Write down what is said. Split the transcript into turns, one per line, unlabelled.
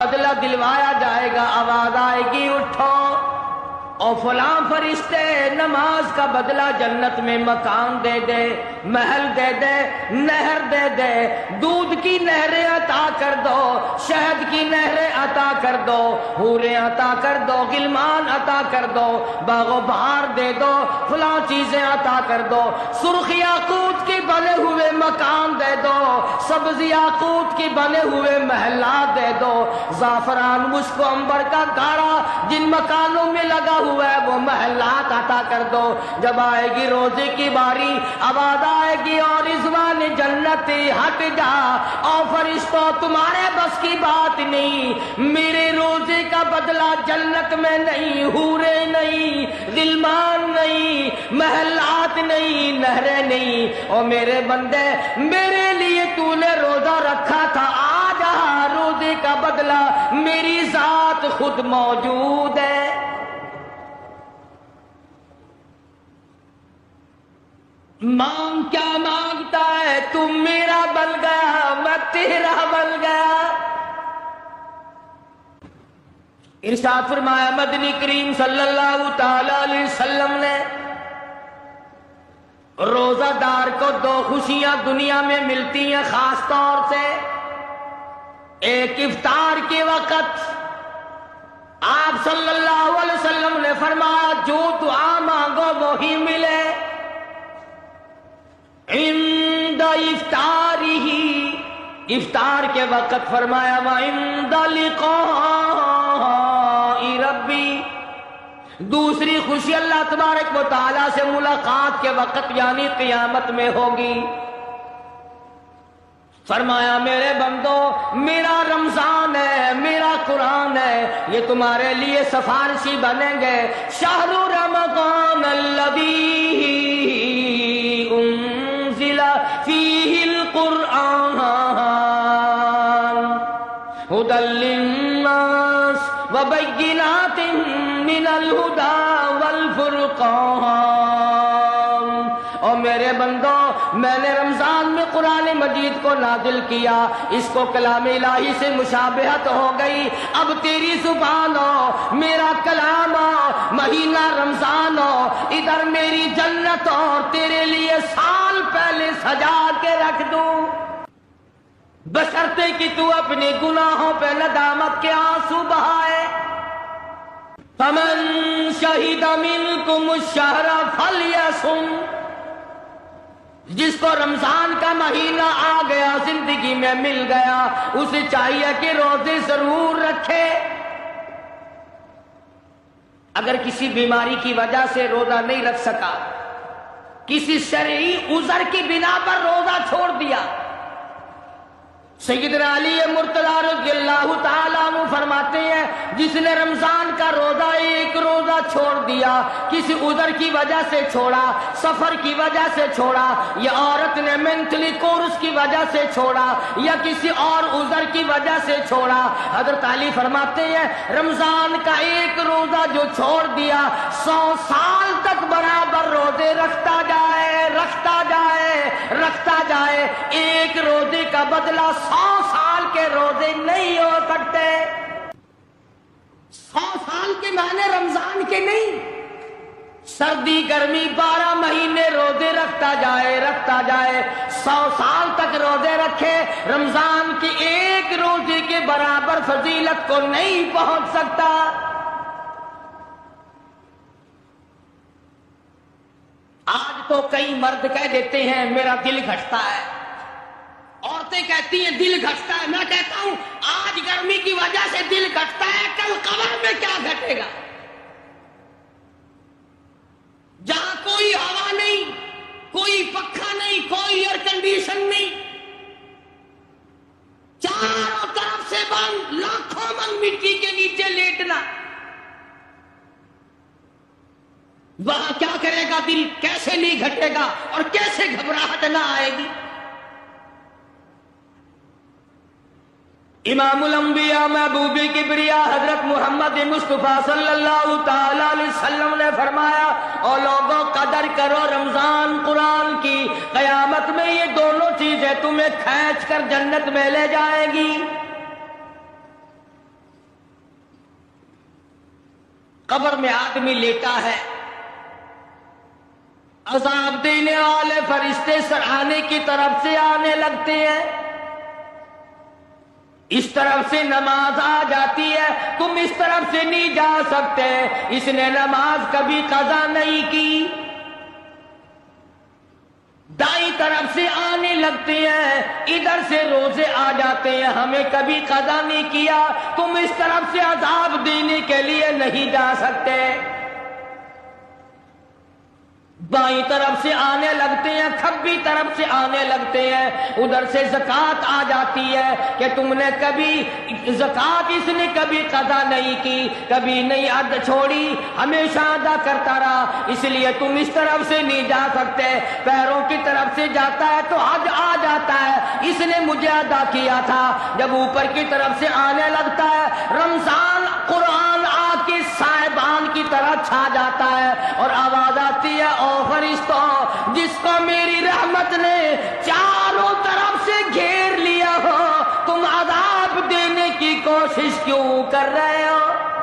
بدلہ دلوایا جائے گا، آواز آئے گی اٹھو اور فلاں فرشتے نماز کا بدلہ جنت میں مکان دے دے، محل دے دے، نہر دے دے، دودھ کی نہریں عطا کر دو، شہد کی نہریں عطا کر دو، حوریں عطا کر دو، غلمان عطا کر دو، باغ و بہار دے دو، فلاں چیزیں عطا کر دو، سرخ یاقوت کے بنے ہوئے مکان دے دو، سبز یاقوت کے بنے ہوئے محلات دے دو، زعفران مشک و عنبر کا گاڑا جن مکانوں میں لگا ہوا ہے وہ محلات عطا کر دو۔ جب آئے گی روزے کی باری، آواز آئے گی اور رضوان جنت ہٹ جا، اور فرشتوں تمہارے بس کی بات نہیں، میرے روزے کا بدلہ جنت میں نہیں، حورے نہیں، غلمان نہیں، محلات نہیں، نہریں نہیں، اور میرے بندے میرے لیے تو نے روزہ رکھا تھا، آ جا، روزے کا بدلہ میری ذات خود موجود ہے۔ مانگ کیا مانگتا ہے، تم میرا بن گیا، میں تیرا بن گیا۔ ارشاد فرمایا مدنی کریم صلی اللہ تعالی علیہ وسلم نے، روزہ دار کو دو خوشیاں دنیا میں ملتی ہیں خاص طور سے، ایک افطار کے وقت آپ صلی اللہ علیہ وسلم نے فرمایا جو دعا مانگو وہی ملے، عند افطارہ، افطار کے وقت فرمایا وعند لقاء ربی، دوسری خوشی اللہ تبارک و تعالیٰ سے ملاقات کے وقت یعنی قیامت میں ہوگی۔ فرمایا میرے بندو میرا رمضان ہے، میرا قرآن ہے، یہ تمہارے لیے سفارشی بنیں گے۔ شہر رمضان الذی انزل فیہ القرآن ھدی للناس وبینات من الہدی والفرقان۔ اور میرے بندو میں نے رمضان میں قرآن مجید کو نازل کیا، اس کو کلام الہی سے مشابہت ہو گئی، اب تیری زبان ہو، میرا کلام ہو، مہینہ رمضان ہو، ادھر میری جنت اور تیرے لیے سال پہلے سجا کے رکھ دوں، بشرطے کہ تو اپنے گناہوں پہ ندامت کے آنسو بہائے۔ فمن شہد منکم الشہر فلیصم، جس کو رمضان کا مہینہ آ گیا، زندگی میں مل گیا، اسے چاہیے کہ روزے ضرور رکھے۔ اگر کسی بیماری کی وجہ سے روزہ نہیں رکھ سکا، کسی شرعی عذر کی بنا پر روزہ چھوڑ دیا، سیدنا علی مرتضیٰ رضی اللہ تعالیٰ عنہ فرماتے ہیں جس نے رمضان کا روزہ ایک روزہ چھوڑ دیا، کسی عذر کی وجہ سے چھوڑا، سفر کی وجہ سے چھوڑا، یا عورت نے مینٹلی کورس کی وجہ سے چھوڑا، یا کسی اور عذر کی وجہ سے چھوڑا، حضرت علی فرماتے ہیں رمضان کا ایک روزہ جو چھوڑ دیا 100 سال تک برابر روزے رکھتا جائے، رکھتا جائے، رکھتا جائے، ایک روزے کا بدلہ 100 سال کے روزے نہیں ہو سکتے۔ 100 سال کے معنی رمضان کے نہیں، سردی گرمی 12 مہینے روزے رکھتا جائے، رکھتا جائے، 100 سال تک روزے رکھے، رمضان کے ایک روزے کے برابر فضیلت کو نہیں پہنچ سکتا۔ آج تو کئی مرد کہہ دیتے ہیں میرا دل گھٹتا ہے، عورتیں کہتی ہیں دل گھٹتا ہے، میں کہتا ہوں آج گرمی کی وجہ سے دل گھٹتا ہے، کل قبر میں کیا گھٹے گا؟ جہاں کوئی ہوا نہیں، کوئی پنکھا نہیں، کوئی ایئر کنڈیشن نہیں، چاروں طرف سے بند، لاکھوں من مٹی کے نیچے لیٹنا، وہاں کیا کرے گا دل؟ کیسے نہیں گھٹے گا اور کیسے گھبراہٹ نہ آئے گی؟ امام الانبیاء محبوب کبریا حضرت محمد مصطفیٰ صلی اللہ تعالی علیہ وسلم نے فرمایا اور لوگوں قدر کرو رمضان قرآن کی، قیامت میں یہ دونوں چیزیں تمہیں کھینچ کر جنت میں لے جائے گی۔ قبر میں آدمی لیٹا ہے، عذاب دینے والے فرشتے سرانے کی طرف سے آنے لگتے ہیں، اس طرف سے نماز آ جاتی ہے، تم اس طرف سے نہیں جا سکتے، اس نے نماز کبھی قضا نہیں کی۔ دائیں طرف سے آنے لگتے ہیں، ادھر سے روزے آ جاتے ہیں، ہمیں کبھی قضا نہیں کیا، تم اس طرف سے عذاب دینے کے لیے نہیں جا سکتے۔ بائیں طرف سے آنے لگتے ہیں، کھبی طرف سے آنے لگتے ہیں، ادھر سے زکوٰۃ آ جاتی ہے کہ تم نے کبھی زکوٰۃ اس نے کبھی قضا نہیں کی، کبھی نہیں حد چھوڑی، ہمیشہ ادا کرتا رہا، اس لیے تم اس طرف سے نہیں جا سکتے۔ پیروں کی طرف سے جاتا ہے تو حج آ جاتا ہے، اس نے مجھے ادا کیا تھا۔ جب اوپر کی طرف سے آنے لگتا ہے، رمضان قرآن آ کے صاحبان کی طرح چھا جاتا ہے اور آواز آتی ہے، او فرشتوں، جس کو میری رحمت نے چاروں طرف سے گھیر لیا ہو، تم عذاب دینے کی کوشش کیوں کر رہے ہو؟